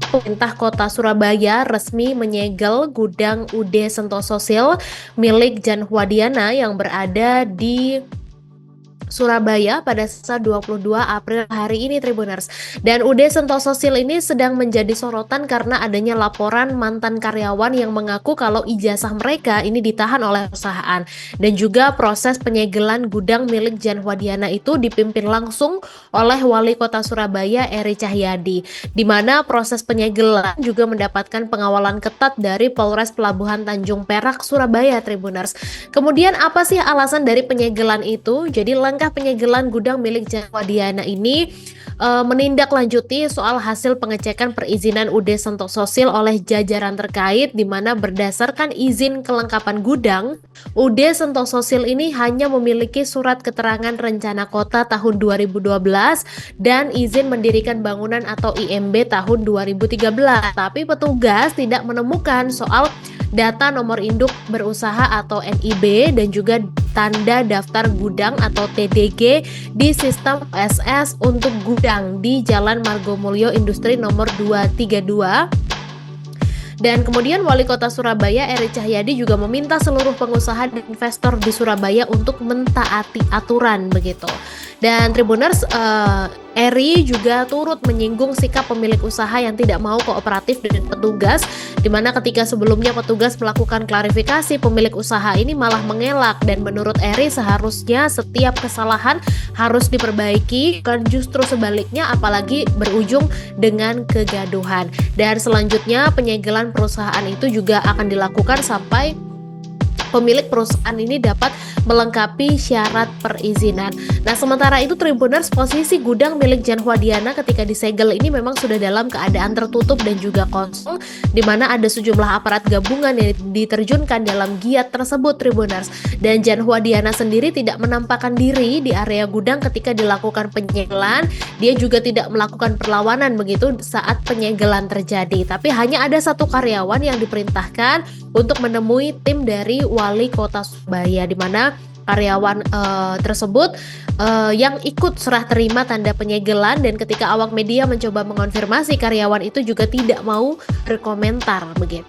Pemerintah Kota Surabaya resmi menyegel gudang UD Sentosa Sil milik Jan Huadiana yang berada di Surabaya pada Selasa 22 April hari ini, Tribuners. Dan UD Sentosa Sil ini sedang menjadi sorotan karena adanya laporan mantan karyawan yang mengaku kalau ijazah mereka ini ditahan oleh perusahaan. Dan juga proses penyegelan gudang milik Jan Huadiana itu dipimpin langsung oleh Wali Kota Surabaya Eri Cahyadi. Di mana proses penyegelan juga mendapatkan pengawalan ketat dari Polres Pelabuhan Tanjung Perak, Surabaya, Tribuners. Kemudian apa sih alasan dari penyegelan itu? Jadi langkah penyegelan gudang milik Jan Huadiana ini menindaklanjuti soal hasil pengecekan perizinan UD Sentosa Sil oleh jajaran terkait, di mana berdasarkan izin kelengkapan gudang, UD Sentosa Sil ini hanya memiliki surat keterangan rencana kota tahun 2012 dan izin mendirikan bangunan atau IMB tahun 2013. Tapi petugas tidak menemukan soal data nomor induk berusaha atau NIB dan juga tanda daftar gudang atau TDG di sistem SS untuk gudang di Jalan Margomulyo Industri nomor 232. Dan kemudian Wali Kota Surabaya Eri Cahyadi juga meminta seluruh pengusaha dan investor di Surabaya untuk mentaati aturan begitu. Dan Tribuners, Eri juga turut menyinggung sikap pemilik usaha yang tidak mau kooperatif dengan petugas, di mana ketika sebelumnya petugas melakukan klarifikasi, pemilik usaha ini malah mengelak. Dan menurut Eri seharusnya setiap kesalahan harus diperbaiki, bukan justru sebaliknya, apalagi berujung dengan kegaduhan. Dan selanjutnya penyegelan perusahaan itu juga akan dilakukan sampai pemilik perusahaan ini dapat melengkapi syarat perizinan. Nah, sementara itu Tribuners, posisi gudang milik Jan Huadiana ketika disegel ini memang sudah dalam keadaan tertutup dan juga kosong, di mana ada sejumlah aparat gabungan yang diterjunkan dalam giat tersebut, Tribuners. Dan Jan Huadiana sendiri tidak menampakkan diri di area gudang ketika dilakukan penyegelan. Dia juga tidak melakukan perlawanan begitu saat penyegelan terjadi. Tapi hanya ada satu karyawan yang diperintahkan untuk menemui tim dari Wali Kota Surabaya, di mana karyawan tersebut yang ikut serah terima tanda penyegelan. Dan ketika awak media mencoba mengonfirmasi, karyawan itu juga tidak mau berkomentar begitu.